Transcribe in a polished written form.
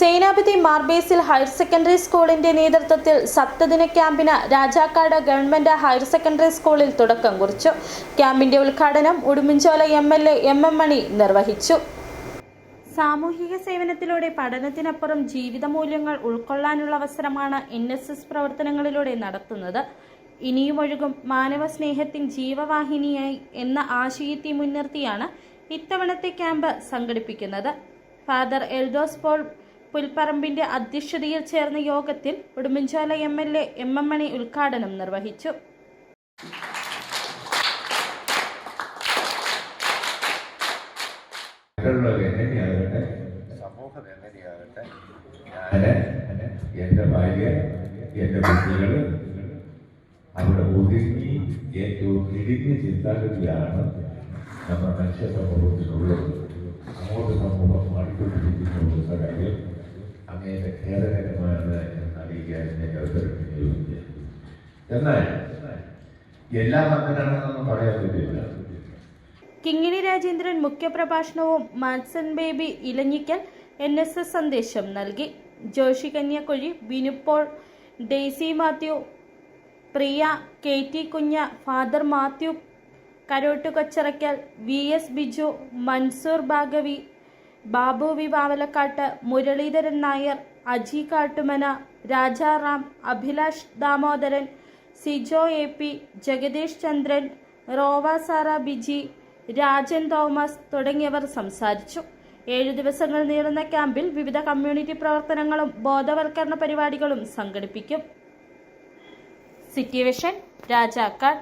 സേനാപതി Mar Basil higher secondary സ്കൂളിന്റെ നേതൃത്വത്തിൽ സപ്തദിന ക്യാമ്പിന് രാജാക്കാട് ഗവൺമെന്റ് ഹയർ സെക്കൻഡറി സ്കൂളിൽ തുടക്കം കുറിച്ചു. ക്യാമ്പിന്റെ ഉദ്ഘാടനം ഉടുമ്പൻചോല MLA MM മണി നിർവഹിച്ചു. സാമൂഹിക സേവനത്തിലൂടെ പഠനത്തിനപ്പുറം ജീവിത മൂല്യങ്ങൾ ഉൾക്കൊള്ളാനുള്ള അവസരമാണ് NSS പ്രവർത്തനങ്ങളിലൂടെ നടത്തുന്നത്. ഇനിയുമൊഴുകും മാനവ സ്നേഹത്തിൻ ജീവവാഹിനിയായി എന്ന ആശയത്തെ മുൻനിർത്തിയാണ് ഇത്തവണത്തെ ക്യാമ്പ് സംഘടിപ്പിക്കുന്നത്. ഫാദർ എൽദോസ് പോൾ പുൽപ്പറമ്പിന്റെ അധ്യക്ഷതയിൽ ചേർന്ന യോഗത്തിൽ ഉടുമ്പൻചോല MLA MM മണി ഉദ്ഘാടനം നിർവഹിച്ചു. സമൂഹം എങ്ങനെയാകട്ടെ, എൻ്റെ ഭാര്യ, എൻ്റെ കുട്ടികൾ അവിടെ ഒതുങ്ങി ഏറ്റവും ഇടുങ്ങിയ ചിന്താഗതിയാണ് നമ്മുടെ മനുഷ്യ സമൂഹത്തിനുള്ളത്. അങ്ങോട്ട് സമൂഹം മാറിക്കൊണ്ടിരിക്കുന്ന കാര്യം അങ്ങേറെ ഖേദകരമാണ് എന്നറിയിക്കാൻ ഞാൻ അവസരം വിനിയോഗിക്കുക. എന്നാൽ എല്ലാം അങ്ങനെയാണെന്നൊന്നും പറയാൻ പറ്റില്ല. കിങ്ങിണി രാജേന്ദ്രൻ മുഖ്യപ്രഭാഷണവും മാൻസൺ ബേബി ഇലഞ്ഞിക്കൽ NSS സന്ദേശം നൽകി. Joshy Kanyakuzhi, Binupaul, Daisy Mathew, Priya, KT Kunja, Father Mathew Karottukochirackal, VS Biju, Mansoor Bhagavi, Babu V Vavalakkattu, Muraleedharan Nair, Aji Kattumana, Rajaram, Abhilash Damodaran, Sijo AP, Jagadeesh Chandran, Rowa Sara Biji, Rajan Thomas തുടങ്ങിയവർ സംസാരിച്ചു. 7 ദിവസങ്ങൾ നീളുന്ന ക്യാമ്പിൽ വിവിധ കമ്മ്യൂണിറ്റി പ്രവർത്തനങ്ങളും ബോധവൽക്കരണ പരിപാടികളും സംഘടിപ്പിക്കും. City vision, Rajakkad.